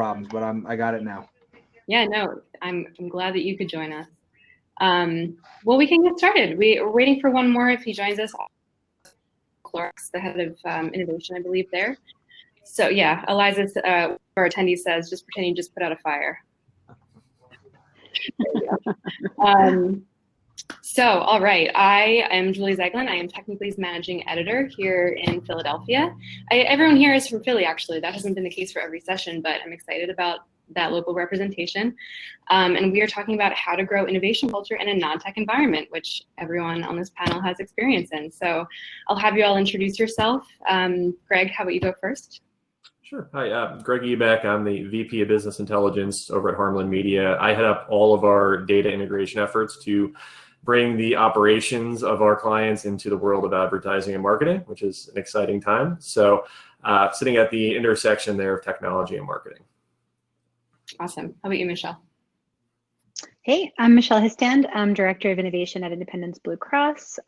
problems, but I got it now. Yeah, no, I'm glad that you could join us. Well, we can get started. We're waiting for one more if he joins us. Clark's the head of innovation, I believe, there. So yeah, Eliza, our attendee says, just pretend you just put out a fire. So, all right, I am Julie Zeglin. I am Technically's managing editor here in Philadelphia. Everyone here is from Philly, actually. That hasn't been the case for every session, but I'm excited about that local representation. And we are talking about how to grow innovation culture in a non-tech environment, which everyone on this panel has experience in. So I'll have you all introduce yourself. Greg, how about you go first? Sure. Hi, Greg Ebeck. I'm the VP of Business Intelligence over at Harmland Media. I head up all of our data integration efforts to bring the operations of our clients into the world of advertising and marketing, which is an exciting time. So sitting at the intersection there of technology and marketing. Awesome. How about you, Michelle? Hey, I'm Michelle Histand. I'm Director of Innovation at Independence Blue Cross.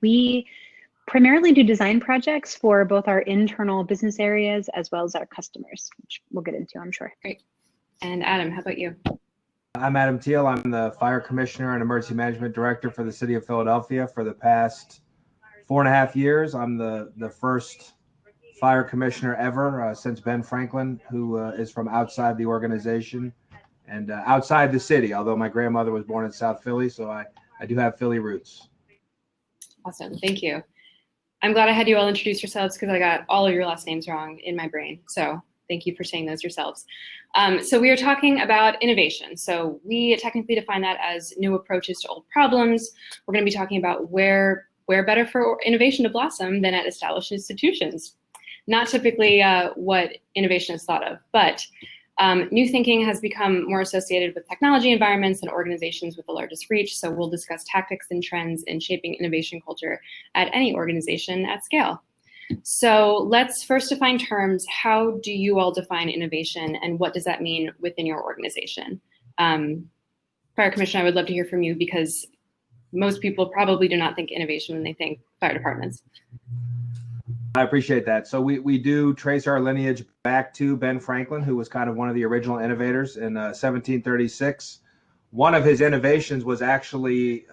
We primarily do design projects for both our internal business areas as well as our customers, which we'll get into, I'm sure. Great. And Adam, how about you? I'm Adam Thiel. I'm the Fire Commissioner and Emergency Management Director for the City of Philadelphia for the past 4.5 years. I'm the first Fire Commissioner ever since Ben Franklin, who is from outside the organization and outside the city, although my grandmother was born in South Philly, so I do have Philly roots. Awesome. Thank you. I'm glad I had you all introduce yourselves because I got all of your last names wrong in my brain. So thank you for saying those yourselves. So we are talking about innovation. So we technically define that as new approaches to old problems. We're going to be talking about where better for innovation to blossom than at established institutions. Not typically what innovation is thought of, but new thinking has become more associated with technology environments and organizations with the largest reach. So we'll discuss tactics and trends in shaping innovation culture at any organization at scale. So let's first define terms. How do you all define innovation and what does that mean within your organization? Fire Commissioner, I would love to hear from you because most people probably do not think innovation when they think fire departments. I appreciate that. So we do trace our lineage back to Ben Franklin, who was kind of one of the original innovators in 1736. One of his innovations was actually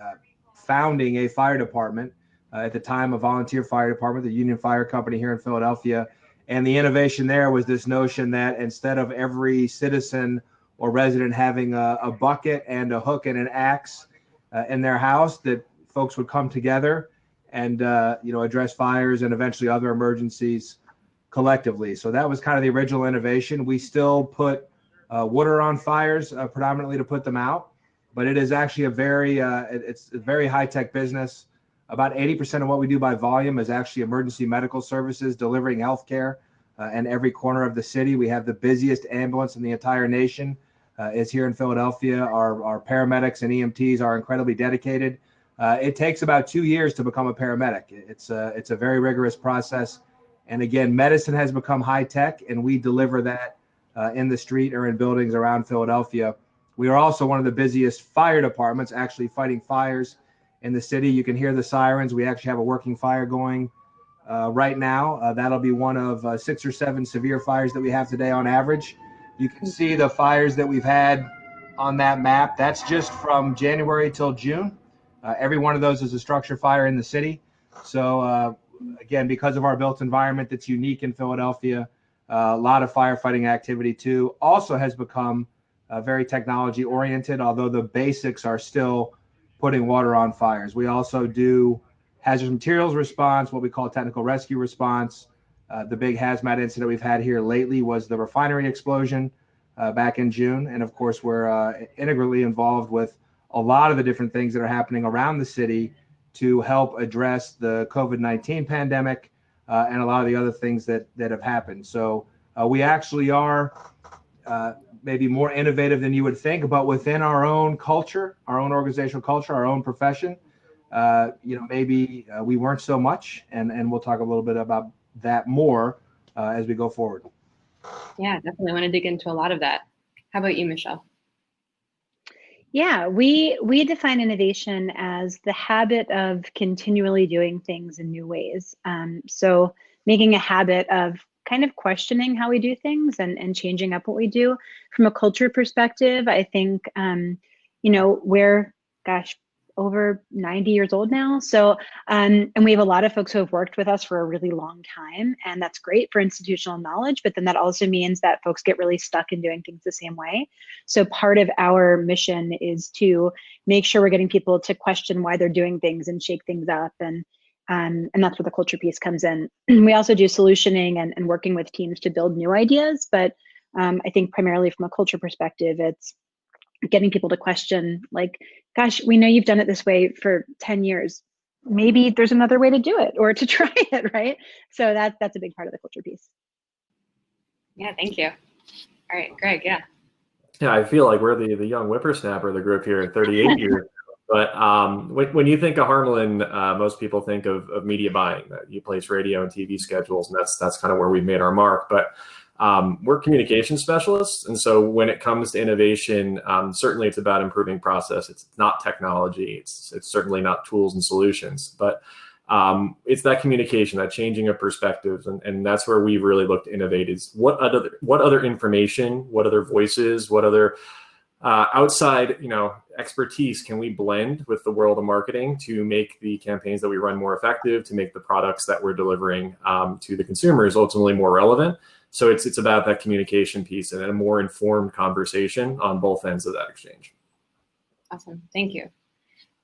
founding a fire department, at the time a volunteer fire department, the Union Fire Company here in Philadelphia. And the innovation there was this notion that instead of every citizen or resident having a bucket and a hook and an axe in their house, that folks would come together and address fires and eventually other emergencies collectively. So that was kind of the original innovation. We still put water on fires predominantly to put them out, but it is actually it's a very high-tech business. About 80% of what we do by volume is actually emergency medical services, delivering healthcare in every corner of the city. We have the busiest ambulance in the entire nation is here in Philadelphia. Our paramedics and EMTs are incredibly dedicated. It takes about 2 years to become a paramedic. It's a very rigorous process. And again, medicine has become high tech, and we deliver that in the street or in buildings around Philadelphia. We are also one of the busiest fire departments, actually fighting fires in the city. You can hear the sirens. We actually have a working fire going right now. That'll be one of 6 or 7 severe fires that we have today on average. You can see the fires that we've had on that map. That's just from January till June. Every one of those is a structure fire in the city. So again, because of our built environment that's unique in Philadelphia, a lot of firefighting activity too. Also has become very technology oriented, although the basics are still putting water on fires. We also do hazardous materials response, what we call technical rescue response. The big hazmat incident we've had here lately was the refinery explosion back in June. And of course, we're integrally involved with a lot of the different things that are happening around the city to help address the COVID-19 pandemic and a lot of the other things that have happened. So we actually are maybe more innovative than you would think, but within our own culture, our own organizational culture, our own profession, maybe we weren't so much, and we'll talk a little bit about that more as we go forward. Yeah, definitely want to dig into a lot of that. How about you, Michelle? Yeah, we define innovation as the habit of continually doing things in new ways. So making a habit of kind of questioning how we do things and changing up what we do. From a culture perspective, I think, we're, gosh, over 90 years old now. So, and we have a lot of folks who have worked with us for a really long time, and that's great for institutional knowledge, but then that also means that folks get really stuck in doing things the same way. So part of our mission is to make sure we're getting people to question why they're doing things and shake things up. And that's where the culture piece comes in. We also do solutioning and working with teams to build new ideas, but I think primarily from a culture perspective, it's getting people to question, like, gosh, we know you've done it this way for 10 years. Maybe there's another way to do it or to try it, right? So that's a big part of the culture piece. Yeah, thank you. All right, Greg, yeah. Yeah, I feel like we're the young whippersnapper of the group here at 38 years. But when you think of Harmland, most people think of media buying, that you place radio and TV schedules, and that's kind of where we've made our mark. But we're communication specialists, and so when it comes to innovation, certainly it's about improving process. It's not technology. It's certainly not tools and solutions, but it's that communication, that changing of perspectives, and that's where we really look to innovate. Is what other information, what other voices, what other outside expertise can we blend with the world of marketing to make the campaigns that we run more effective, to make the products that we're delivering to the consumers ultimately more relevant. So it's about that communication piece and a more informed conversation on both ends of that exchange. Awesome, thank you.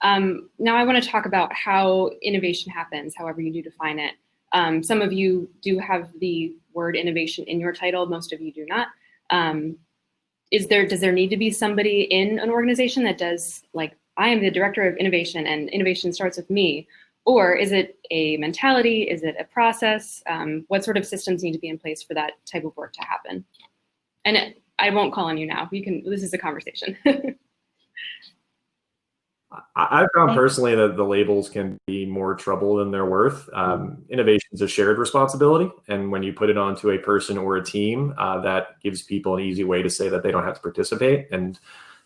Now I want to talk about how innovation happens, however you do define it. Some of you do have the word innovation in your title, most of you do not. Does there need to be somebody in an organization that does, like, I am the director of innovation and innovation starts with me? Or is it a mentality? Is it a process? What sort of systems need to be in place for that type of work to happen? And I won't call on you now. This is a conversation. I've found personally that the labels can be more trouble than they're worth. Innovation is a shared responsibility. And when you put it onto a person or a team, that gives people an easy way to say that they don't have to participate. And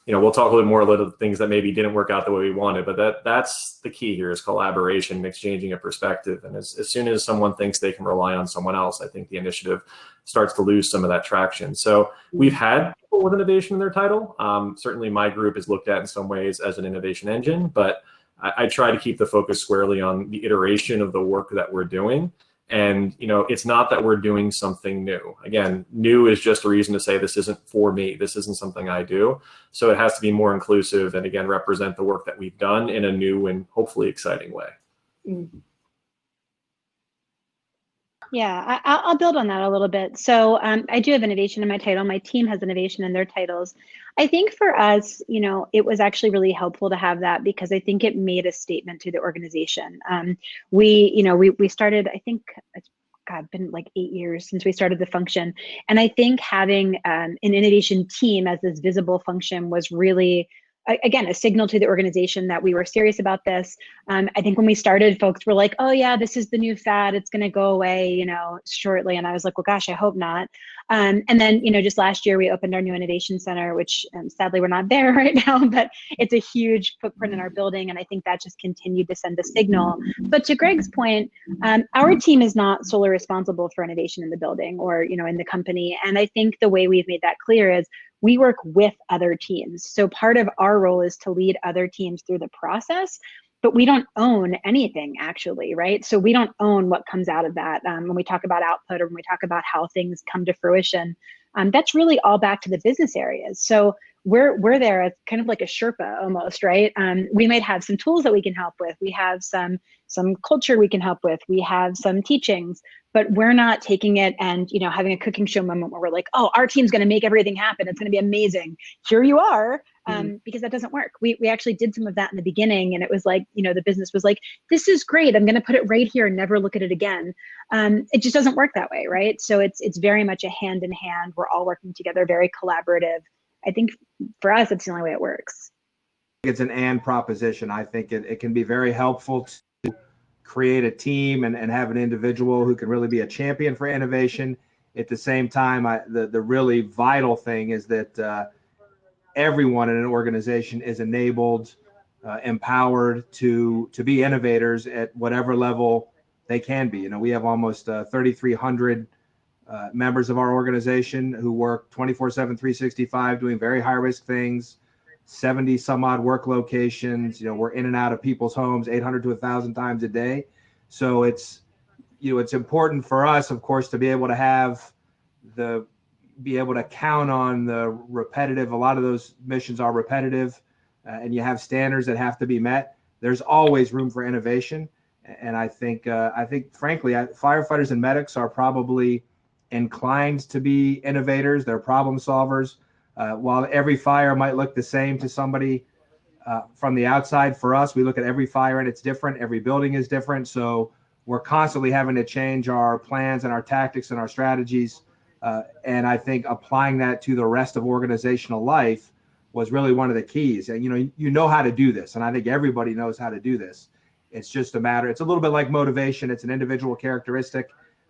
we'll talk a little more about the things that maybe didn't work out the way we wanted, but that's the key here is collaboration, exchanging a perspective. And as soon as someone thinks they can rely on someone else, I think the initiative starts to lose some of that traction. So we've had people with innovation in their title. Certainly my group is looked at in some ways as an innovation engine, but I try to keep the focus squarely on the iteration of the work that we're doing. And, it's not that we're doing something new. Again, new is just a reason to say this isn't for me. This isn't something I do. So it has to be more inclusive and, again, represent the work that we've done in a new and hopefully exciting way. Yeah, I'll build on that a little bit. So I do have innovation in my title. My team has innovation in their titles. I think for us, it was actually really helpful to have that because I think it made a statement to the organization. We started, I think, it's been like 8 years since we started the function. And I think having an innovation team as this visible function was really, again, a signal to the organization that we were serious about this. I think when we started, folks were like, oh yeah, this is the new fad. It's going to go away, shortly. And I was like, well, gosh, I hope not. And then, just last year we opened our new innovation center, which sadly we're not there right now, but it's a huge footprint in our building. And I think that just continued to send a signal. But to Greg's point, our team is not solely responsible for innovation in the building or, in the company. And I think the way we've made that clear is we work with other teams. So part of our role is to lead other teams through the process, but we don't own anything actually, right? So we don't own what comes out of that. When we talk about output or when we talk about how things come to fruition, that's really all back to the business areas. So we're there as kind of like a Sherpa almost, right? We might have some tools that we can help with. We have some culture we can help with. We have some teachings, but we're not taking it and having a cooking show moment where we're like, oh, our team's going to make everything happen. It's going to be amazing. Here you are, because that doesn't work. We actually did some of that in the beginning, and it was like, the business was like, this is great. I'm going to put it right here and never look at it again. It just doesn't work that way, right? So it's very much a hand in hand. We're all working together, very collaborative. I think for us, it's the only way it works. It's an and proposition. I think it can be very helpful to create a team and have an individual who can really be a champion for innovation. At the same time, the really vital thing is that everyone in an organization is enabled, empowered to be innovators at whatever level they can be. We have almost 3,300 members of our organization who work 24/7, 365, doing very high risk things, 70 some odd work locations. We're in and out of people's homes 800 to 1,000 times a day. So it's important for us, of course, to be able to count on the repetitive. A lot of those missions are repetitive, and you have standards that have to be met. There's always room for innovation. And I think frankly, firefighters and medics are probably inclined to be innovators. They're problem solvers. While every fire might look the same to somebody from the outside, for us, we look at every fire and it's different. Every building is different. So we're constantly having to change our plans and our tactics and our strategies. And I think applying that to the rest of organizational life was really one of the keys. And you know how to do this, and I think everybody knows how to do this. It's just a matter. It's a little bit like motivation. It's an individual characteristic.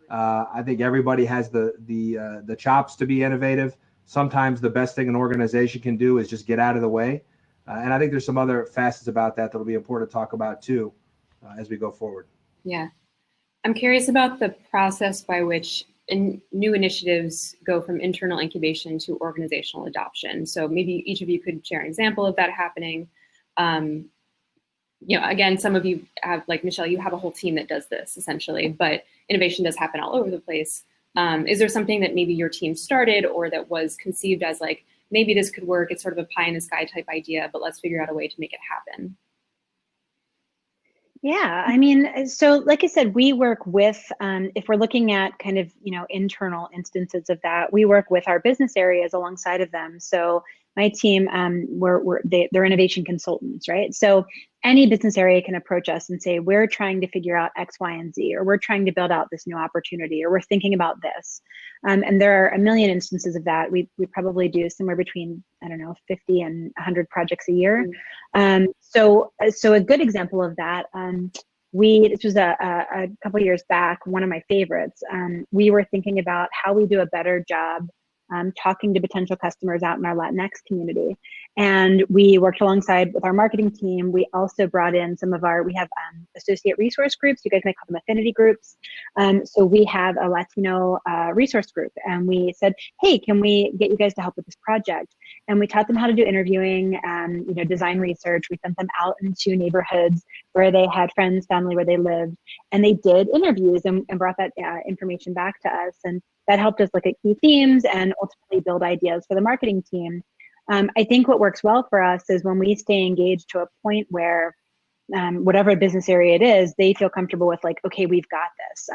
I think everybody has the chops to be innovative. Sometimes the best thing an organization can do is just get out of the way. And I think there's some other facets about that that'll be important to talk about too as we go forward. Yeah, I'm curious about the process by which new initiatives go from internal incubation to organizational adoption. So maybe each of you could share an example of that happening. Again, some of you have, like Michelle, you have a whole team that does this essentially, but innovation does happen all over the place. Is there something that maybe your team started or that was conceived as like, maybe this could work, it's sort of a pie in the sky type idea, but let's figure out a way to make it happen? Yeah, I mean, so like I said, we work with, if we're looking at kind of, internal instances of that, we work with our business areas alongside of them. So my team, they're innovation consultants, right? So any business area can approach us and say, we're trying to figure out X, Y, and Z, or we're trying to build out this new opportunity, or we're thinking about this. And there are a million instances of that. We probably do somewhere between, 50 and 100 projects a year. So a good example of that, this was a couple years back, one of my favorites. We were thinking about how we do a better job talking to potential customers out in our Latinx community. And we worked alongside with our marketing team. We also brought in we have associate resource groups. You guys might call them affinity groups. So we have a Latino resource group, and we said, hey, can we get you guys to help with this project? And we taught them how to do interviewing, design research. We sent them out into neighborhoods where they had friends, family, where they lived, and they did interviews and brought that information back to us. And that helped us look at key themes and ultimately build ideas for the marketing team. I think what works well for us is when we stay engaged to a point where whatever business area it is, they feel comfortable with like, okay, we've got this.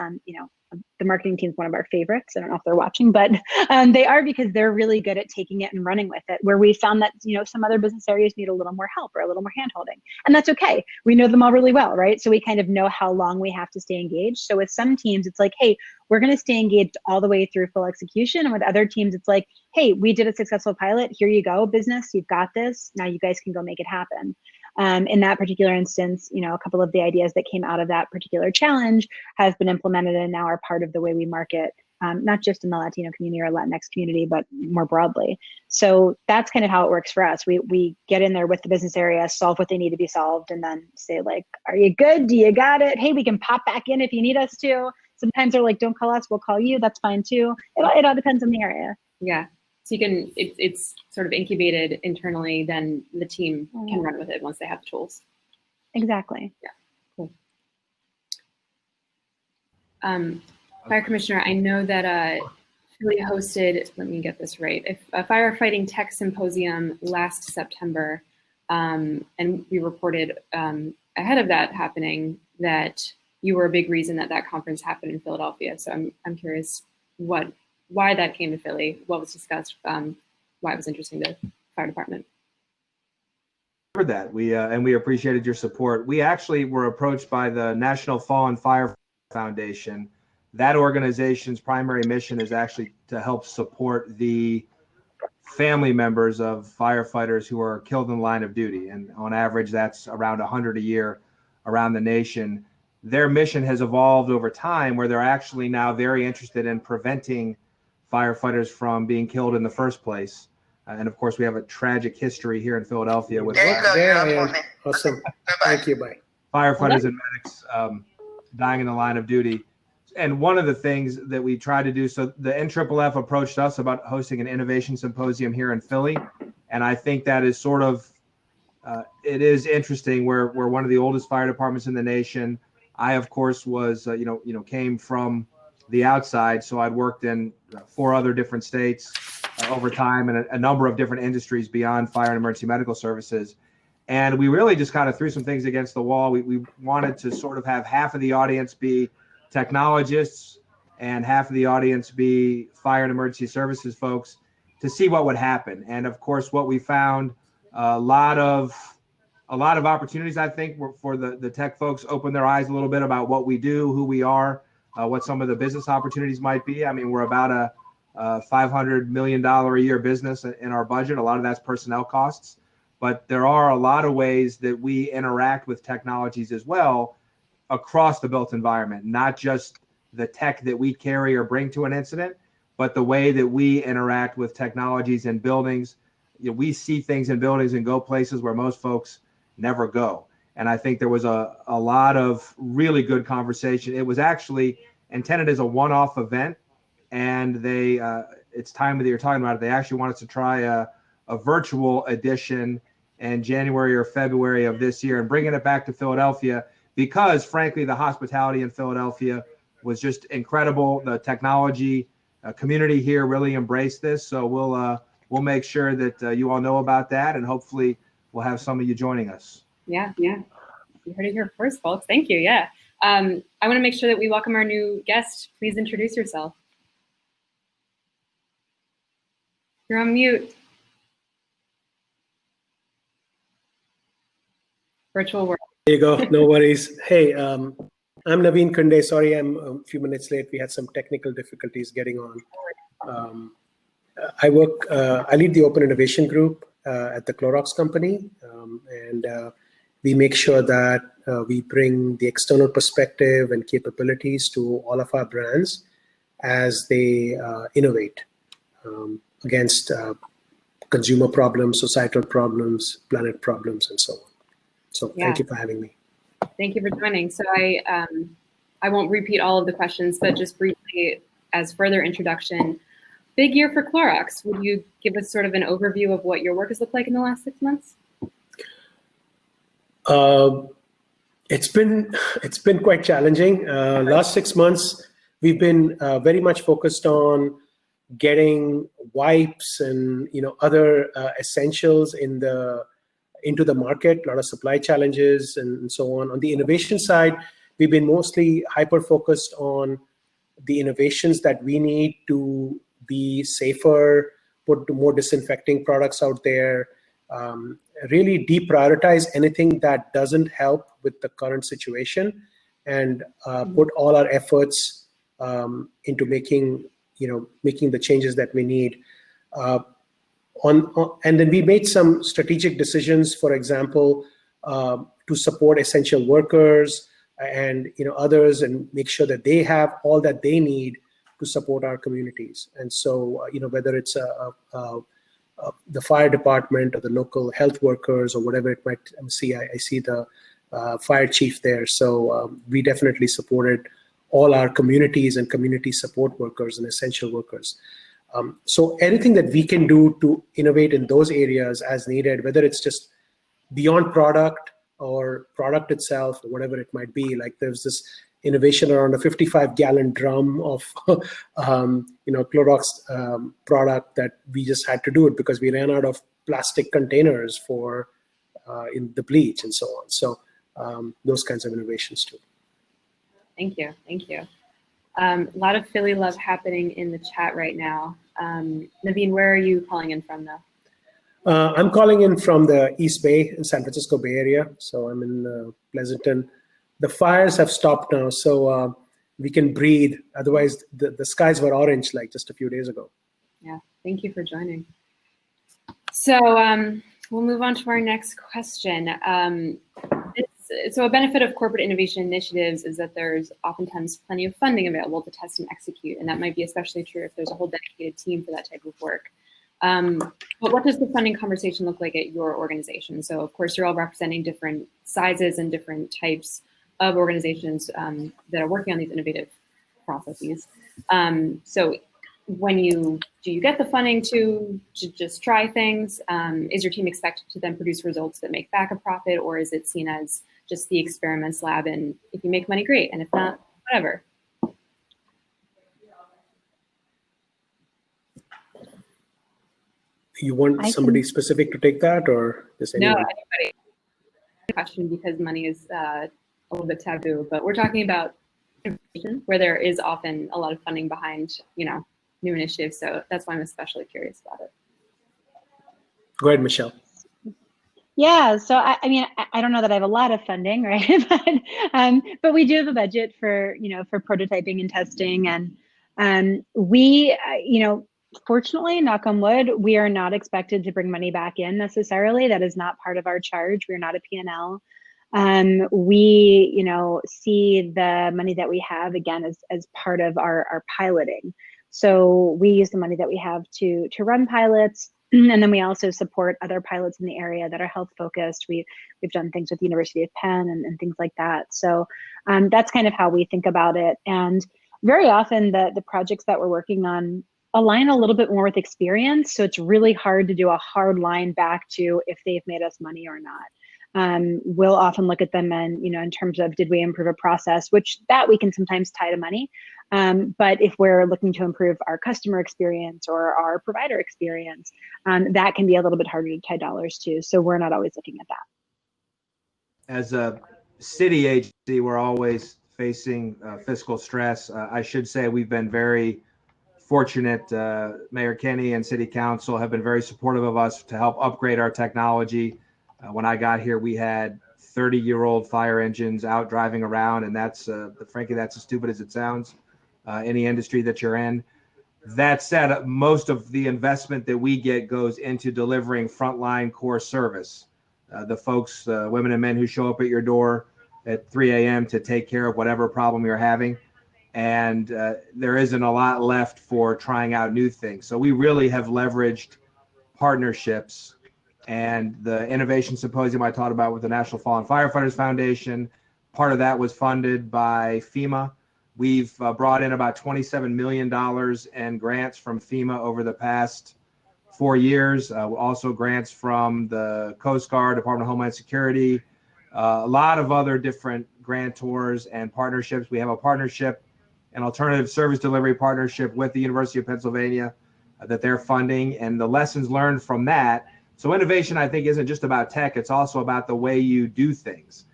The marketing team is one of our favorites. I don't know if they're watching, but they are, because they're really good at taking it and running with it, where we found that, some other business areas need a little more help or a little more hand-holding. And that's okay. We know them all really well, right? So we kind of know how long we have to stay engaged. So with some teams, it's like, hey, we're going to stay engaged all the way through full execution. And with other teams, it's like, hey, we did a successful pilot. Here you go, business. You've got this. Now you guys can go make it happen. In that particular instance, a couple of the ideas that came out of that particular challenge has been implemented and now are part of the way we market, not just in the Latino community or Latinx community, but more broadly. So that's kind of how it works for us. We get in there with the business area, solve what they need to be solved, and then say like, are you good? Do you got it? Hey, we can pop back in if you need us to. Sometimes they're like, don't call us, we'll call you. That's fine too. It all depends on the area. Yeah. So it's sort of incubated internally, then the team can run with it once they have the tools. Exactly. Yeah, cool. Fire Commissioner, I know that Philly hosted, let me get this right, a firefighting tech symposium last September, and we reported ahead of that happening that you were a big reason that conference happened in Philadelphia. So I'm curious why that came to Philly, what was discussed, why it was interesting to the fire department. For that, we appreciated your support. We actually were approached by the National Fallen Fire Foundation. That organization's primary mission is actually to help support the family members of firefighters who are killed in the line of duty. And on average, that's around 100 a year around the nation. Their mission has evolved over time, where they're actually now very interested in preventing firefighters from being killed in the first place. And of course, we have a tragic history here in Philadelphia with Awesome. Thank you. Bye. firefighters and medics dying in the line of duty. and one of the things that we try to do, so the NFFF approached us about hosting an innovation symposium here in Philly. And I think that is sort of, it is interesting. We're one of the oldest fire departments in the nation. I, of course, was, came from the outside. So I'd worked in 4 other different states over time and a number of different industries beyond fire and emergency medical services. And we really just kind of threw some things against the wall. We wanted to sort of have half of the audience be technologists and half of the audience be fire and emergency services folks to see what would happen. And of course, what we found, a lot of opportunities, I think, for the tech folks opened their eyes a little bit about what we do, who we are, what some of the business opportunities might be. I mean, we're about a $500 million a year business in our budget. A lot of that's personnel costs, but there are a lot of ways that we interact with technologies as well across the built environment, not just the tech that we carry or bring to an incident, but the way that we interact with technologies in buildings. We see things in buildings and go places where most folks never go. And I think there was a lot of really good conversation. It was actually intended as a one-off event, and they it's time that you're talking about it. They actually wanted to try a virtual edition in January or February of this year and bringing it back to Philadelphia, because frankly, the hospitality in Philadelphia was just incredible. The technology community here really embraced this. So we'll make sure that you all know about that, and hopefully we'll have some of you joining us. Yeah. You heard it here first, folks. Thank you. Yeah. I want to make sure that we welcome our new guest. Please introduce yourself. You're on mute. Virtual world. There you go. No worries. Hey, I'm Naveen Kunde. Sorry, I'm a few minutes late. We had some technical difficulties getting on. I lead the Open Innovation Group at the Clorox company, and we make sure that we bring the external perspective and capabilities to all of our brands as they innovate against consumer problems, societal problems, planet problems, and so on. So Thank you for having me. Thank you for joining. So I won't repeat all of the questions, but just briefly as further introduction, big year for Clorox. Would you give us sort of an overview of what your work has looked like in the last 6 months? It's been quite challenging. Last 6 months, we've been very much focused on getting wipes and other essentials into the market. A lot of supply challenges and so on. On the innovation side, we've been mostly hyper focused on the innovations that we need to be safer, put more disinfecting products out there, really deprioritize anything that doesn't help with the current situation, and put all our efforts into making the changes that we need. And then we made some strategic decisions, for example, to support essential workers and others, and make sure that they have all that they need to support our communities. And so whether it's the fire department or the local health workers or whatever it might see, I see the fire chief there. So we definitely supported all our communities and community support workers and essential workers. So anything that we can do to innovate in those areas as needed, whether it's just beyond product or product itself or whatever it might be. Like there's this innovation around a 55-gallon drum of Clorox product that we just had to do it because we ran out of plastic containers for in the bleach and so on. So those kinds of innovations too. Thank you. A lot of Philly love happening in the chat right now. Naveen, where are you calling in from now? I'm calling in from the East Bay in San Francisco Bay Area. So I'm in Pleasanton. The fires have stopped now, so we can breathe. Otherwise, the skies were orange like just a few days ago. Yeah, thank you for joining. So we'll move on to our next question. So a benefit of corporate innovation initiatives is that there's oftentimes plenty of funding available to test and execute, and that might be especially true if there's a whole dedicated team for that type of work. But what does the funding conversation look like at your organization? So of course, you're all representing different sizes and different types of organizations that are working on these innovative processes. So when do you get the funding to just try things? Is your team expected to then produce results that make back a profit, or is it seen as just the experiments lab, and if you make money, great, and if not, whatever? You want somebody specific to take that, or just anyone? No, anybody. Question, because money is a little bit taboo, but we're talking about innovation, where there is often a lot of funding behind, new initiatives. So that's why I'm especially curious about it. Go ahead, Michelle. Yeah, so I mean, I don't know that I have a lot of funding, right? but we do have a budget for for prototyping and testing, and we fortunately, knock on wood, we are not expected to bring money back in necessarily. That is not part of our charge. We're not a P&L. We see the money that we have again as part of our piloting. So we use the money that we have to run pilots. And then we also support other pilots in the area that are health focused. We've done things with the University of Penn and things like that. So that's kind of how we think about it. And very often the projects that we're working on align a little bit more with experience. So it's really hard to do a hard line back to if they've made us money or not. We'll often look at them and, in terms of, did we improve a process, which that we can sometimes tie to money. But if we're looking to improve our customer experience or our provider experience, that can be a little bit harder to tie dollars to. So we're not always looking at that. As a city agency, we're always facing fiscal stress. I should say we've been very fortunate. Mayor Kenny and City Council have been very supportive of us to help upgrade our technology. When I got here, we had 30-year-old fire engines out driving around, and that's frankly, that's as stupid as it sounds. Any industry that you're in. That said, most of the investment that we get goes into delivering frontline core service. The folks, women and men who show up at your door at 3 a.m. to take care of whatever problem you're having. And there isn't a lot left for trying out new things. So we really have leveraged partnerships, and the innovation symposium I taught about with the National Fallen Firefighters Foundation, part of that was funded by FEMA. We've brought in about $27 million in grants from FEMA over the past 4 years. Also grants from the Coast Guard, Department of Homeland Security, a lot of other different grantors and partnerships. We have a partnership, an alternative service delivery partnership with the University of Pennsylvania that they're funding, and the lessons learned from that. So innovation, I think, isn't just about tech. It's also about the way you do things.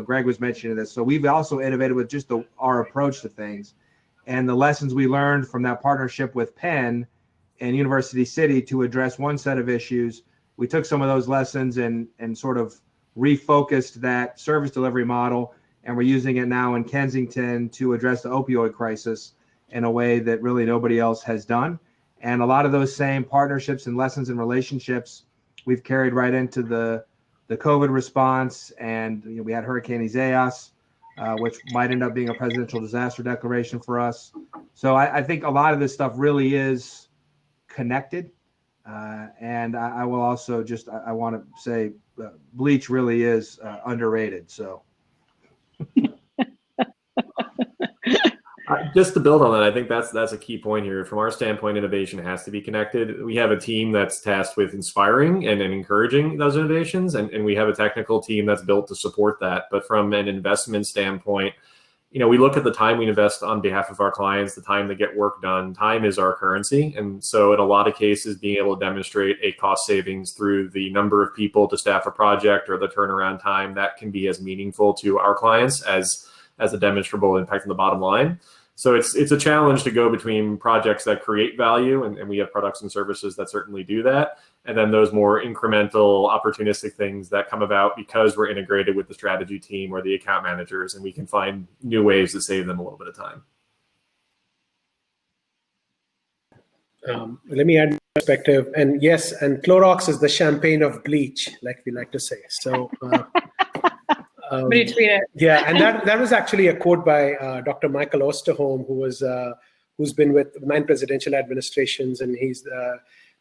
Greg was mentioning this. So we've also innovated with just our approach to things, and the lessons we learned from that partnership with Penn and University City to address one set of issues. We took some of those lessons and sort of refocused that service delivery model, and we're using it now in Kensington to address the opioid crisis in a way that really nobody else has done. And a lot of those same partnerships and lessons and relationships we've carried right into the COVID response. And we had Hurricane Isaias, which might end up being a presidential disaster declaration for us. So I think a lot of this stuff really is connected. And I will also I want to say bleach really is underrated. So. Just to build on that, I think that's a key point here. From our standpoint, innovation has to be connected. We have a team that's tasked with inspiring and encouraging those innovations, and we have a technical team that's built to support that. But from an investment standpoint, we look at the time we invest on behalf of our clients, the time to get work done. Time is our currency. And so in a lot of cases, being able to demonstrate a cost savings through the number of people to staff a project or the turnaround time, that can be as meaningful to our clients as a demonstrable impact on the bottom line. So it's a challenge to go between projects that create value, and we have products and services that certainly do that, and then those more incremental, opportunistic things that come about because we're integrated with the strategy team or the account managers, and we can find new ways to save them a little bit of time. Let me add perspective. And yes, and Clorox is the champagne of bleach, like we like to say. So. What do you tweet it? Yeah, and that was actually a quote by Dr. Michael Osterholm, who's been with 9 presidential administrations, and he's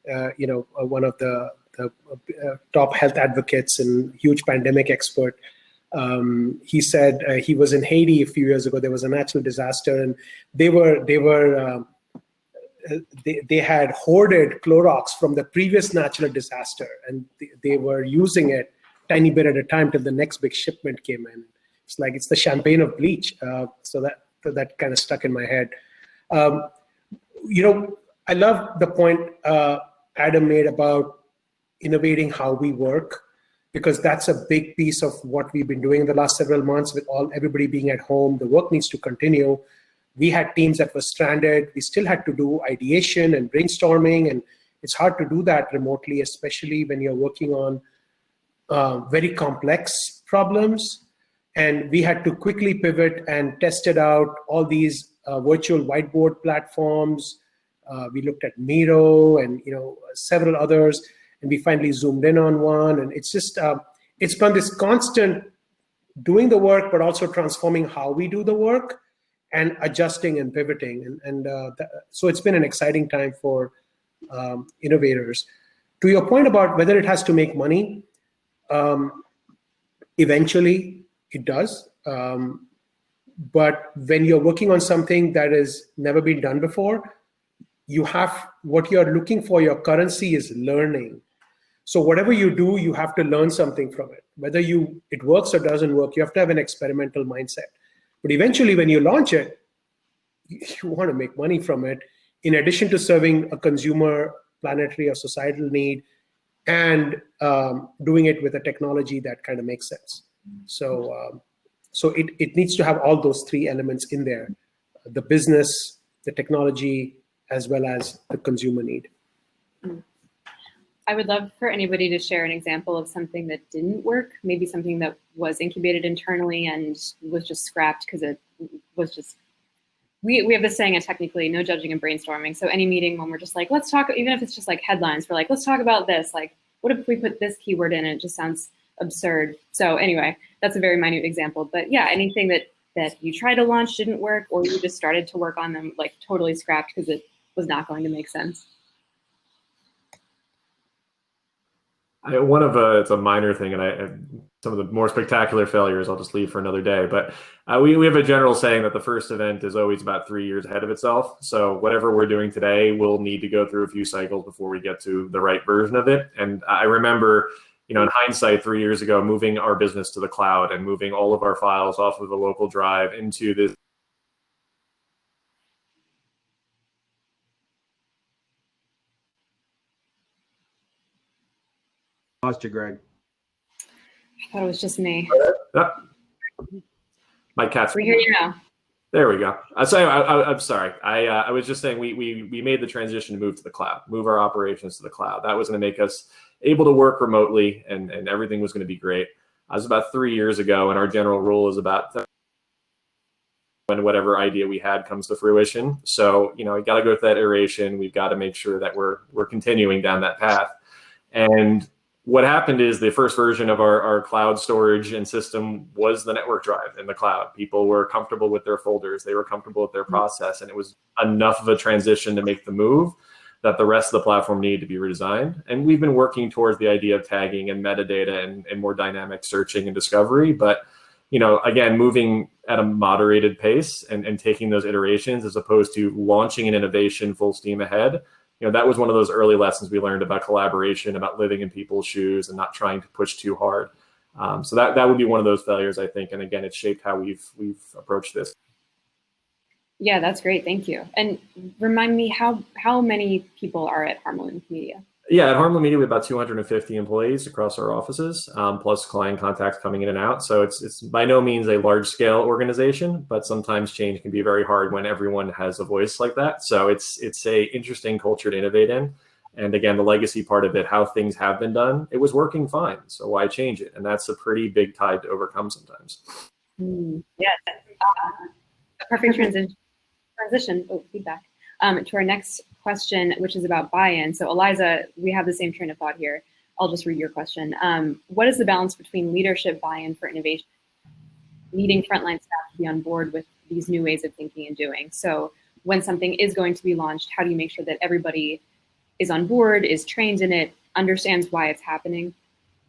one of the top health advocates and huge pandemic expert. He said he was in Haiti a few years ago. There was a natural disaster, and they had hoarded Clorox from the previous natural disaster, and they were using it tiny bit at a time till the next big shipment came in. It's like it's the champagne of bleach. So that kind of stuck in my head. I love the point Adam made about innovating how we work, because that's a big piece of what we've been doing in the last several months with everybody being at home. The work needs to continue. We had teams that were stranded. We still had to do ideation and brainstorming, and it's hard to do that remotely, especially when you're working on very complex problems. And we had to quickly pivot and tested out all these virtual whiteboard platforms. We looked at Miro and several others, and we finally zoomed in on one. And it's just it's been this constant doing the work, but also transforming how we do the work and adjusting and pivoting. So it's been an exciting time for innovators. To your point about whether it has to make money, eventually it does. But when you're working on something that has never been done before, what you're looking for, your currency is learning. So whatever you do, you have to learn something from it. Whether it works or doesn't work, you have to have an experimental mindset. But eventually, when you launch it, you want to make money from it, in addition to serving a consumer, planetary, or societal need, and doing it with a technology that kind of makes sense. So it needs to have all those three elements in there: the business, the technology, as well as the consumer need. I would love for anybody to share an example of something that didn't work, maybe something that was incubated internally and was just scrapped because it was just, we have this saying technically, no judging and brainstorming. So any meeting when we're just like, let's talk, even if it's just like headlines, we're like, let's talk about this. Like, what if we put this keyword in and it just sounds absurd? So anyway, that's a very minute example. But yeah, anything that you tried to launch didn't work, or you just started to work on them, like totally scrapped because it was not going to make sense. It's a minor thing, and some of the more spectacular failures I'll just leave for another day. But we have a general saying that the first event is always about 3 years ahead of itself. So whatever we're doing today, we'll need to go through a few cycles before we get to the right version of it. And I remember, in hindsight, 3 years ago, moving our business to the cloud and moving all of our files off of the local drive into this. Lost you, Greg. I thought it was just me. My cat's. We hear you now. There we go. I'm sorry. I was just saying we made the transition to move to the cloud, move our operations to the cloud. That was going to make us able to work remotely, and everything was going to be great. It was about 3 years ago, and our general rule is about when whatever idea we had comes to fruition. So we got to go through that iteration. We've got to make sure that we're continuing down that path. And what happened is the first version of our cloud storage and system was the network drive in the cloud. People were comfortable with their folders. They were comfortable with their process. And it was enough of a transition to make the move that the rest of the platform needed to be redesigned. And we've been working towards the idea of tagging and metadata and more dynamic searching and discovery. But, again, moving at a moderated pace and taking those iterations as opposed to launching an innovation full steam ahead. That was one of those early lessons we learned about collaboration, about living in people's shoes and not trying to push too hard. So that would be one of those failures, I think. And again, it shaped how we've approached this. Yeah, that's great. Thank you. And remind me, how many people are at Harmland Media? Yeah, at Harmland Media, we have about 250 employees across our offices, plus client contacts coming in and out. So it's by no means a large-scale organization, but sometimes change can be very hard when everyone has a voice like that. So it's a interesting culture to innovate in. And again, the legacy part of it, how things have been done, it was working fine. So why change it? And that's a pretty big tide to overcome sometimes. Yes. A perfect transition. Oh, feedback. To our next question, which is about buy-in. So Eliza, we have the same train of thought here. I'll just read your question. What is the balance between leadership buy-in for innovation, needing frontline staff to be on board with these new ways of thinking and doing? So when something is going to be launched, how do you make sure that everybody is on board, is trained in it, understands why it's happening?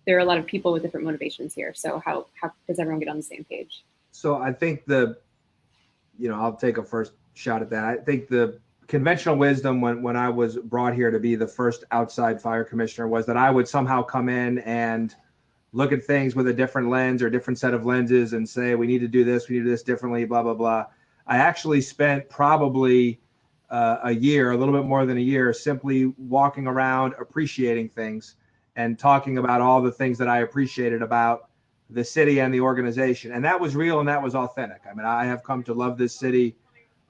there are a lot of people with different motivations here. So how does everyone get on the same page? So I think I'll take a first shot at that. I think the conventional wisdom when I was brought here to be the first outside fire commissioner was that I would somehow come in and look at things with a different lens or different set of lenses and say, we need to do this, we need to do this differently, blah, blah, blah. I actually spent probably a year, a little bit more than a year, simply walking around, appreciating things and talking about all the things that I appreciated about the city and the organization. And that was real and that was authentic. I mean, I have come to love this city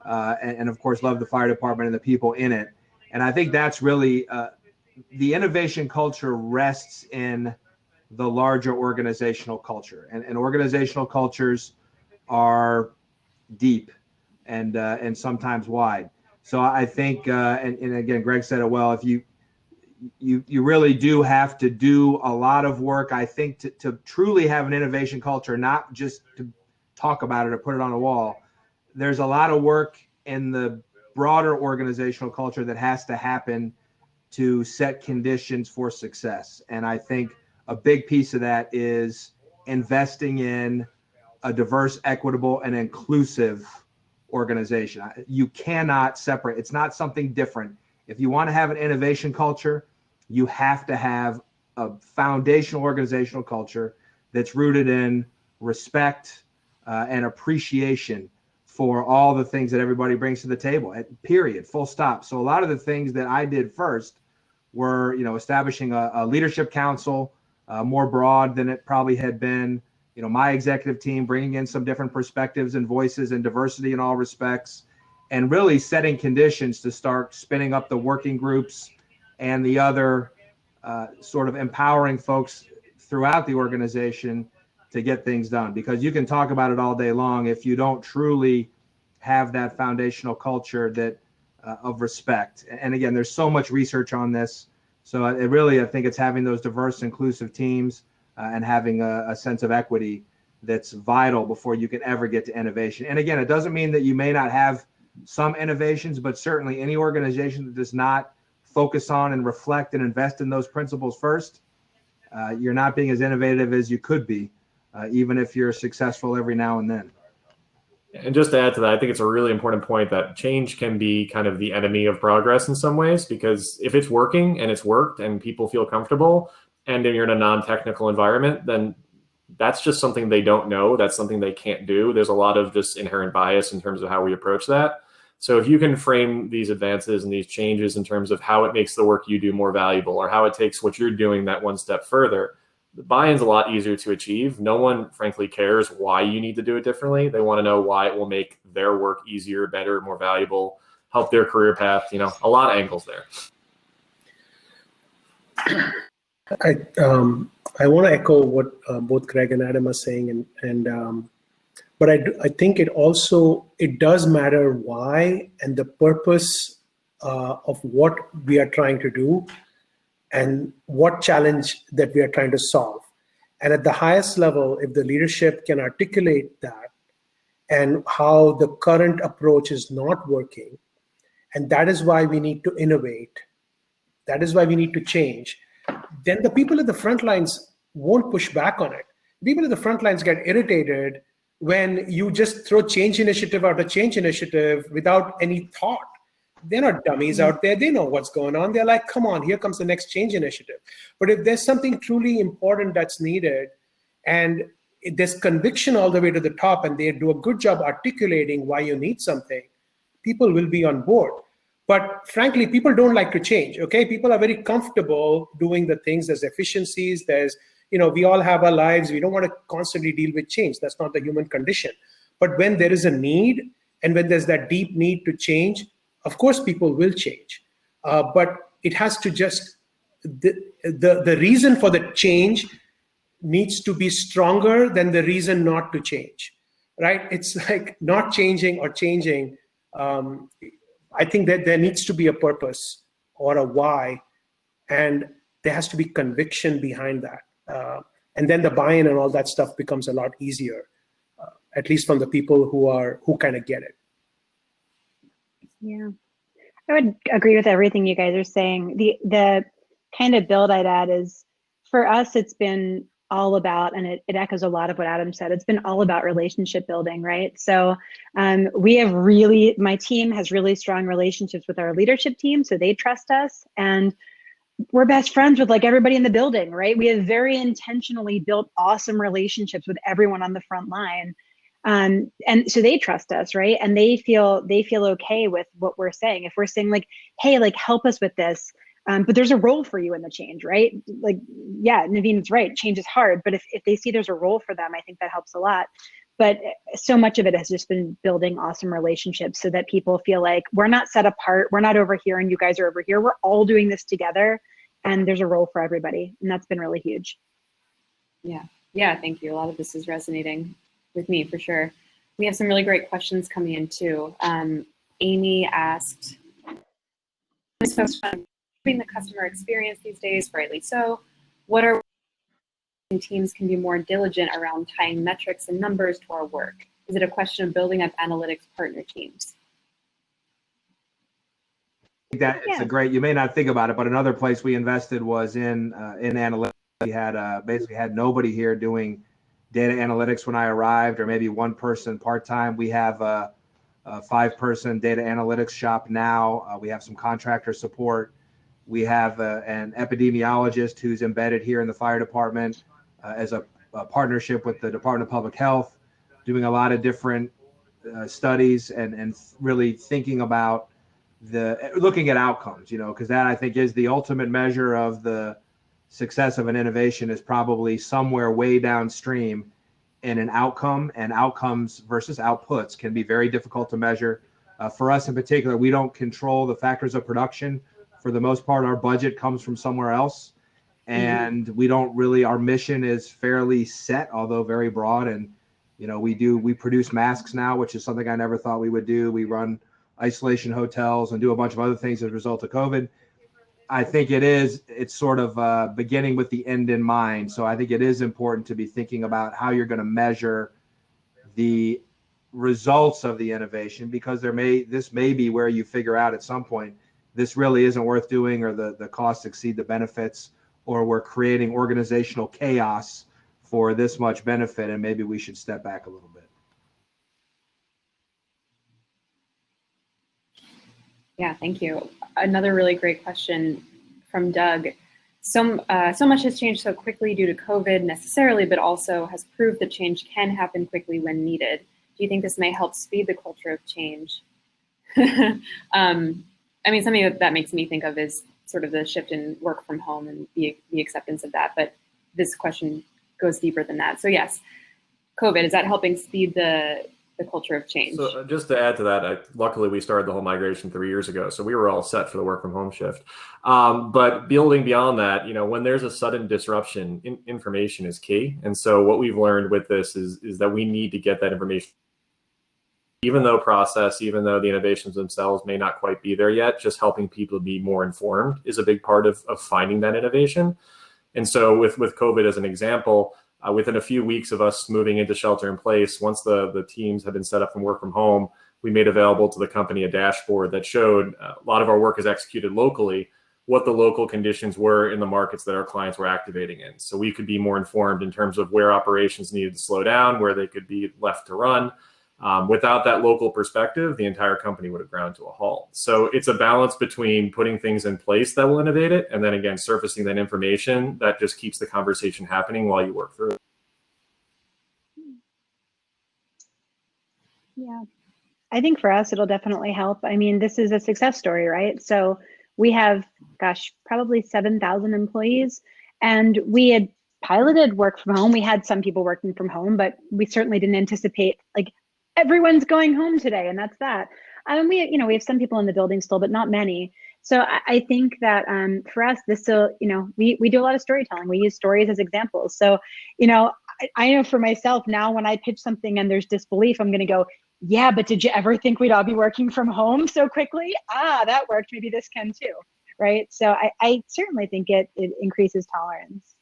and of course, love the fire department and the people in it. And I think that's really the innovation culture rests in the larger organizational culture. And organizational cultures are deep and sometimes wide. So I think, and again, Greg said it well, if you really do have to do a lot of work, I think, to truly have an innovation culture, not just to talk about it or put it on a wall. There's a lot of work in the broader organizational culture that has to happen to set conditions for success. And I think a big piece of that is investing in a diverse, equitable, and inclusive organization. You cannot separate. It's not something different. If you want to have an innovation culture, you have to have a foundational organizational culture that's rooted in respect and appreciation for all the things that everybody brings to the table, period, full stop. So a lot of the things that I did first were, establishing a leadership council, more broad than it probably had been, my executive team, bringing in some different perspectives and voices and diversity in all respects, and really setting conditions to start spinning up the working groups and the other sort of empowering folks throughout the organization to get things done. Because you can talk about it all day long if you don't truly have that foundational culture that of respect. And again, there's so much research on this. So I think it's having those diverse, inclusive teams and having a sense of equity that's vital before you can ever get to innovation. And again, it doesn't mean that you may not have some innovations, but certainly any organization that does not focus on and reflect and invest in those principles first, you're not being as innovative as you could be, even if you're successful every now and then. And just to add to that, I think it's a really important point that change can be kind of the enemy of progress in some ways, because if it's working and it's worked and people feel comfortable and you're in a non-technical environment, then that's just something they don't know. That's something they can't do. There's a lot of just inherent bias in terms of how we approach that. So if you can frame these advances and these changes in terms of how it makes the work you do more valuable or how it takes what you're doing that one step further, the buy-in's a lot easier to achieve. No one, frankly, cares why you need to do it differently. They want to know why it will make their work easier, better, more valuable, help their career path. A lot of angles there. I want to echo what both Greg and Adam are saying, but I think it does matter why and the purpose of what we are trying to do and what challenge that we are trying to solve. And at the highest level, if the leadership can articulate that and how the current approach is not working, and that is why we need to innovate, that is why we need to change, then the people at the front lines won't push back on it. People at the front lines get irritated when you just throw change initiative after change initiative without any thought. They're not dummies out there. They know what's going on. They're like, come on, here comes the next change initiative. But if there's something truly important that's needed and there's conviction all the way to the top and they do a good job articulating why you need something, people will be on board. But frankly, people don't like to change, okay? People are very comfortable doing the things. There's efficiencies. We all have our lives. We don't want to constantly deal with change. That's not the human condition. But when there is a need and when there's that deep need to change, of course, people will change. But it has to the reason for the change needs to be stronger than the reason not to change, right? It's like not changing or changing. I think that there needs to be a purpose or a why, and there has to be conviction behind that. And then the buy-in and all that stuff becomes a lot easier, at least from the people who kind of get it. Yeah, I would agree with everything you guys are saying. The kind of build I'd add is For us, it's been all about, and it echoes a lot of what Adam said, it's been all about relationship building, right? So my team has really strong relationships with our leadership team, so they trust us, and we're best friends with like everybody in the building, right? We have very intentionally built awesome relationships with everyone on the front line. And so they trust us, right? And they feel okay with what we're saying. If we're saying like, hey, like help us with this, but there's a role for you in the change, right? Like, yeah, Naveen's right, change is hard, but if they see there's a role for them, I think that helps a lot. But so much of it has just been building awesome relationships so that people feel like we're not set apart, we're not over here and you guys are over here, we're all doing this together, and there's a role for everybody. And that's been really huge. Yeah, thank you. A lot of this is resonating with me for sure. We have some really great questions coming in too. Amy asked, the customer experience these days, rightly so. What are teams can be more diligent around tying metrics and numbers to our work? Is it a question of building up analytics partner teams? That it's a great, you may not think about it, but another place we invested was in analytics. We had basically had nobody here doing data analytics when I arrived, or maybe one person part-time. We have a 5-person data analytics shop now. We have some contractor support. We have an epidemiologist who's embedded here in the fire department as a partnership with the Department of Public Health, doing a lot of different studies and really thinking about looking at outcomes, because that I think is the ultimate measure of the success of an innovation, is probably somewhere way downstream in an outcome, and outcomes versus outputs can be very difficult to measure. For us in particular, we don't control the factors of production. For the most part, our budget comes from somewhere else, and we don't really, our mission is fairly set, although very broad. And we produce masks now, which is something I never thought we would do. We run isolation hotels and do a bunch of other things as a result of COVID. I think it's sort of beginning with the end in mind. So I think it is important to be thinking about how you're going to measure the results of the innovation, because this may be where you figure out at some point, this really isn't worth doing, or the costs exceed the benefits, or we're creating organizational chaos for this much benefit, and maybe we should step back a little bit. Yeah, thank you. Another really great question from Doug. So much has changed so quickly due to COVID necessarily, but also has proved that change can happen quickly when needed. Do you think this may help speed the culture of change? I mean, something that makes me think of is sort of the shift in work from home and the acceptance of that. But this question goes deeper than that. So yes, COVID, is that helping speed the culture of change? So just to add to that, luckily we started the whole migration 3 years ago, so we were all set for the work from home shift. But building beyond that, when there's a sudden disruption, information is key. And so what we've learned with this is that we need to get that information. Even though the innovations themselves may not quite be there yet, just helping people be more informed is a big part of finding that innovation. And so with COVID as an example, within a few weeks of us moving into shelter in place, once the teams have been set up and work from home, we made available to the company a dashboard that showed a lot of our work is executed locally, what the local conditions were in the markets that our clients were activating in. So we could be more informed in terms of where operations needed to slow down, where they could be left to run. Without that local perspective, the entire company would have ground to a halt. So it's a balance between putting things in place that will innovate it, and then again, surfacing that information that just keeps the conversation happening while you work through it. Yeah, I think for us, it'll definitely help. I mean, this is a success story, right? So we have, probably 7,000 employees, and we had piloted work from home. We had some people working from home, but we certainly didn't anticipate like everyone's going home today, and that's that. We have some people in the building still, but not many. So I think that for us, this still, we do a lot of storytelling. We use stories as examples. So, I know for myself now, when I pitch something and there's disbelief, I'm going to go, yeah, but did you ever think we'd all be working from home so quickly? That worked. Maybe this can too, right? So I certainly think it increases tolerance.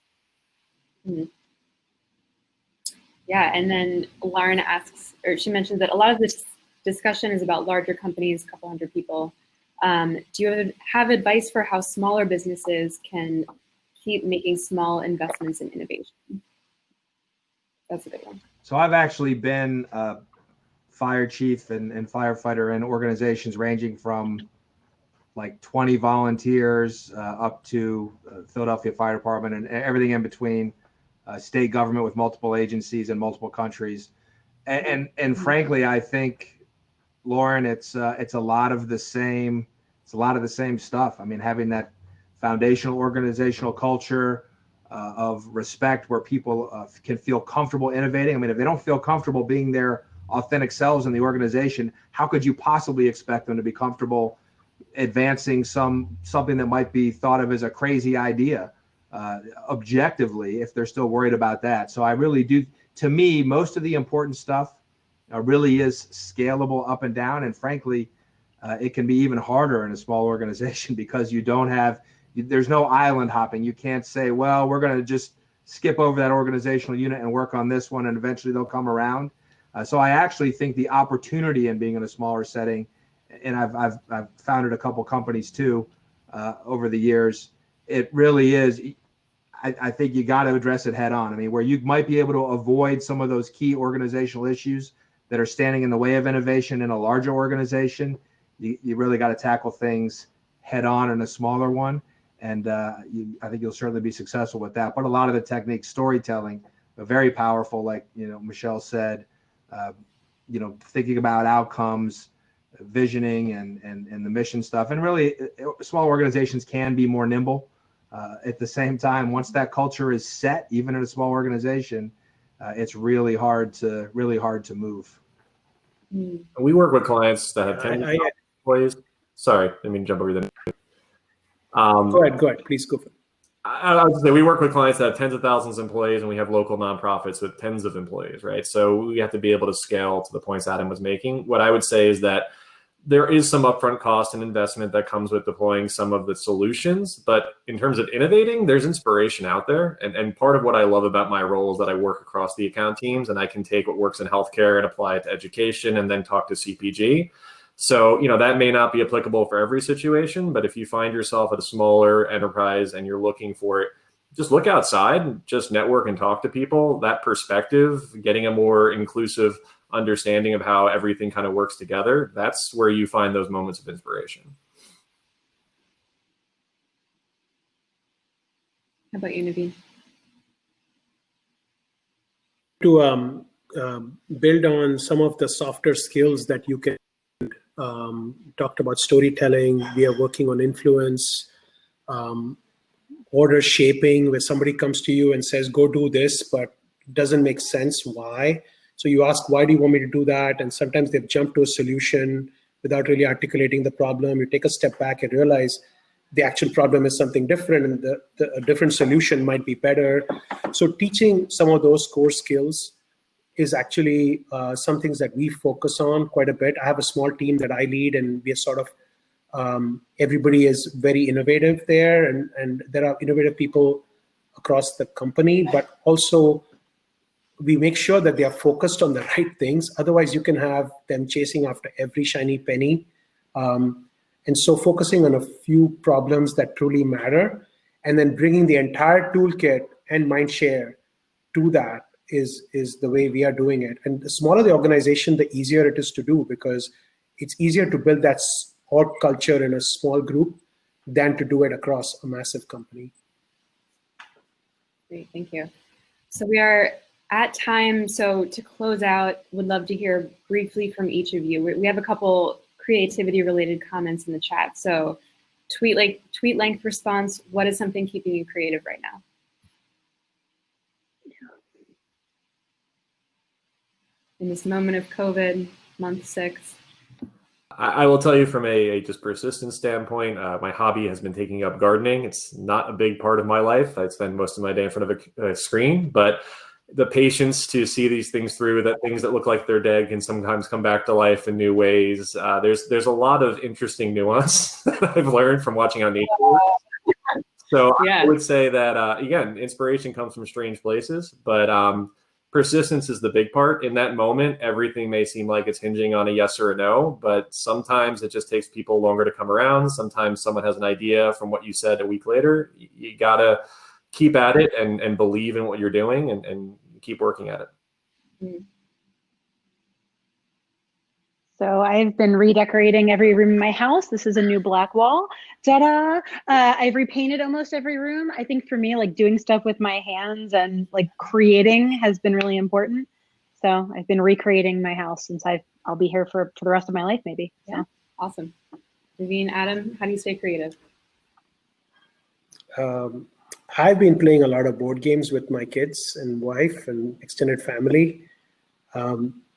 Mm-hmm. Yeah, and then Lauren asks, or she mentioned that a lot of this discussion is about larger companies, a couple hundred people. Do you have advice for how smaller businesses can keep making small investments in innovation? That's a big one. So I've actually been a fire chief and firefighter in organizations ranging from like 20 volunteers up to Philadelphia Fire Department and everything in between, state government with multiple agencies in multiple countries. And frankly, I think, Lauren, it's a lot of the same. It's a lot of the same stuff. I mean, having that foundational organizational culture of respect where people can feel comfortable innovating. I mean, if they don't feel comfortable being their authentic selves in the organization, how could you possibly expect them to be comfortable advancing something that might be thought of as a crazy idea objectively if they're still worried about that? So I really do, to me, most of the important stuff really is scalable up and down. And frankly, it can be even harder in a small organization because there's no island hopping. You can't say, well, we're going to just skip over that organizational unit and work on this one, and eventually they'll come around. So I actually think the opportunity in being in a smaller setting, and I've founded a couple companies too over the years, it really is. I think you got to address it head on. I mean, where you might be able to avoid some of those key organizational issues that are standing in the way of innovation in a larger organization, you really got to tackle things head on in a smaller one. And I think you'll certainly be successful with that. But a lot of the techniques, storytelling, are very powerful, like Michelle said, thinking about outcomes, visioning, and the mission stuff. And really, small organizations can be more nimble. At the same time, once that culture is set, even in a small organization, it's really hard to move. We work with clients that have 10 employees. Sorry, I mean jump over the. Go ahead. Please go for it. I was gonna say, we work with clients that have tens of thousands of employees, and we have local nonprofits with tens of employees, right? So we have to be able to scale to the points Adam was making. What I would say is that there is some upfront cost and investment that comes with deploying some of the solutions. But in terms of innovating, there's inspiration out there. And part of what I love about my role is that I work across the account teams, and I can take what works in healthcare and apply it to education and then talk to CPG. So, that may not be applicable for every situation, but if you find yourself at a smaller enterprise and you're looking for it, just look outside, just network and talk to people. That perspective, getting a more inclusive understanding of how everything kind of works together, that's where you find those moments of inspiration. How about you, Naveen? To build on some of the softer skills that you can talked about storytelling. We are working on influence, order shaping, where somebody comes to you and says, go do this, but doesn't make sense. Why? So you ask, why do you want me to do that? And sometimes they've jumped to a solution without really articulating the problem. You take a step back and realize the actual problem is something different, and a different solution might be better. So teaching some of those core skills is actually some things that we focus on quite a bit. I have a small team that I lead, and we are sort of, everybody is very innovative there, and there are innovative people across the company, but also we make sure that they are focused on the right things. Otherwise, you can have them chasing after every shiny penny. And so focusing on a few problems that truly matter, and then bringing the entire toolkit and mind share to that is the way we are doing it. And the smaller the organization, the easier it is to do, because it's easier to build that org culture in a small group than to do it across a massive company. Great, thank you. So we are at time. So to close out, would love to hear briefly from each of you. We have a couple creativity related comments in the chat. So tweet length response, what is something keeping you creative right now? In this moment of COVID, month 6? I will tell you from a just persistence standpoint, my hobby has been taking up gardening. It's not a big part of my life. I spend most of my day in front of a screen, but the patience to see these things through, that things that look like they're dead can sometimes come back to life in new ways. There's a lot of interesting nuance that I've learned from watching how nature works. So yeah. I would say that, again, inspiration comes from strange places, but persistence is the big part. In that moment, everything may seem like it's hinging on a yes or a no, but sometimes it just takes people longer to come around. Sometimes someone has an idea from what you said a week later. You gotta keep at it and believe in what you're doing and keep working at it. Mm. So I've been redecorating every room in my house. This is a new black wall. Ta-da! I've repainted almost every room. I think for me, like doing stuff with my hands and like creating has been really important. So I've been recreating my house since I'll be here for the rest of my life, maybe. Yeah, awesome. Naveen, Adam, how do you stay creative? I've been playing a lot of board games with my kids and wife and extended family.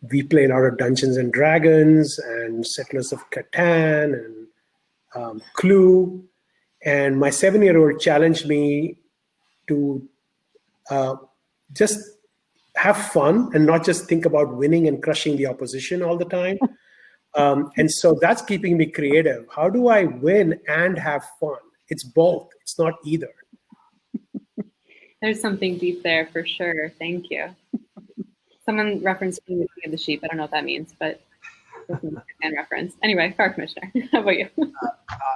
We play a lot of Dungeons and Dragons and Settlers of Catan and Clue. And my 7-year-old challenged me to just have fun and not just think about winning and crushing the opposition all the time. And so that's keeping me creative. How do I win and have fun? It's both. It's not either. There's something deep there for sure. Thank you. Someone referenced being the king of the sheep. I don't know what that means, but it's a fan reference. Anyway, Fire Commissioner, how about you?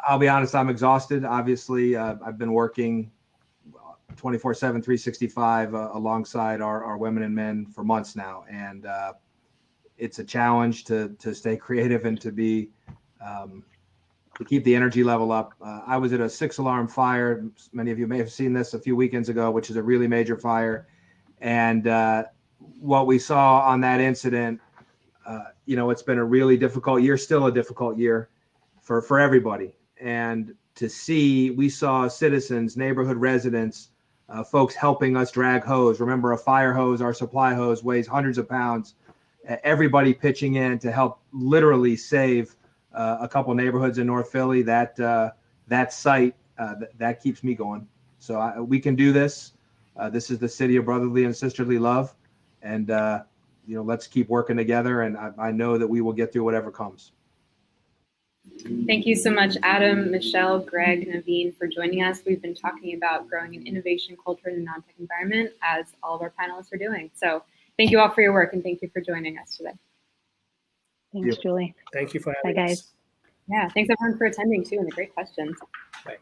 I'll be honest, I'm exhausted. Obviously, I've been working 24/7, 365 alongside our women and men for months now. And it's a challenge to stay creative and to be to keep the energy level up. I was at a 6-alarm fire. Many of you may have seen this a few weekends ago, which is a really major fire. And what we saw on that incident, it's been a really difficult year, still a difficult year for everybody. And we saw citizens, neighborhood residents, folks helping us drag hose. Remember, a fire hose, our supply hose, weighs hundreds of pounds. Everybody pitching in to help literally save a couple neighborhoods in North Philly. That site that keeps me going. So we can do this. This is the city of brotherly and sisterly love, and let's keep working together. And I know that we will get through whatever comes. Thank you so much, Adam, Michelle, Greg, Naveen, for joining us. We've been talking about growing an innovation culture in a non-tech environment, as all of our panelists are doing. So thank you all for your work, and thank you for joining us today. Thanks, Julie. Thank you for Bye, having guys. us. Yeah, thanks everyone for attending too, and the great questions. Bye.